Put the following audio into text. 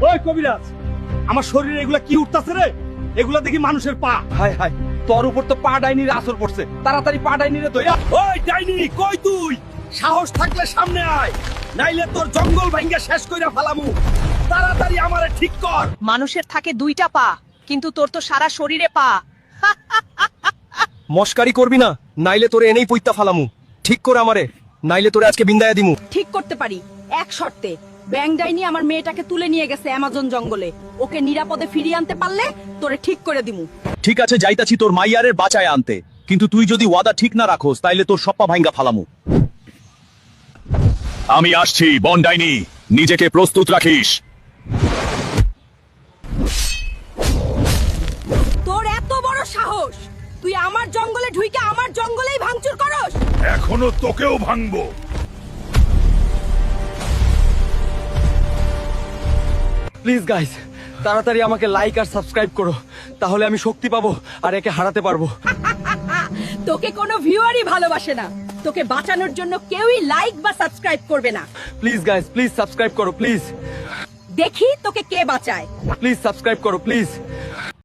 ওই কবিরাজ, আমার শরীরে এগুলা কি উঠতাছে রে? এগুলা দেখি মানুষের পা। হায় হায়, তোর উপর তো পা ডাইনির আসর পড়ছে, তাড়াতাড়ি পা ডাইনিরে ধইরা। ওই ডাইনি, কই তুই? সাহস থাকলে সামনে আয়, নাইলে তোর জঙ্গল ভাঙ্গা শেষ কইরা ফালামু। তাড়াতাড়ি আমারে ঠিক কর। মানুষের থাকে দুইটা পা, কিন্তু তোর তো সারা শরীরে পা। মস্কারি করবি না, নাইলে তোরে এনেই পইতা ফালামু। ঠিক করে আমারে, নাইলে তোরে আজকে বিন্দায়া দিমু। ঠিক করতে পারি, এক শর্তে। ব্যাং ডাইনি আমার মেয়েটাকে তুলে নিয়ে গেছে অ্যামাজন জঙ্গলে। ওকে নিরাপদে ফিরিয়ে আনতে পারলে তোরে ঠিক করে দিমু। ঠিক আছে, যাইতাছি তোর মাইয়ারের বাঁচায় আনতে, কিন্তু তুই যদি ওয়াদা ঠিক না রাখোস তাইলে তোর সপ্পা ভাঙ্গা ফালামু। আমি আসছি বন ডাইনি, নিজেকে প্রস্তুত রাখিস। তোর এত বড় সাহস, তুই আমার জঙ্গলে ঢুইকে আমার জঙ্গলেই ভাঙচুর করস? এখনো তোকেও ভাঙবো। প্লিজ গাইস, তাড়াতাড়ি আমাকে লাইক আর সাবস্ক্রাইব করো, তাহলে আমি শক্তি পাবো আর একে হারাতে পারবো। তোকে কোনো ভিউয়ারই ভালোবাসে না। তোকে বাঁচানোর জন্য কেউই লাইক বা সাবস্ক্রাইব করবে না। প্লিজ গাইস, প্লিজ সাবস্ক্রাইব করো, প্লিজ দেখি তোকে কে বাঁচায়। প্লিজ সাবস্ক্রাইব করো, প্লিজ।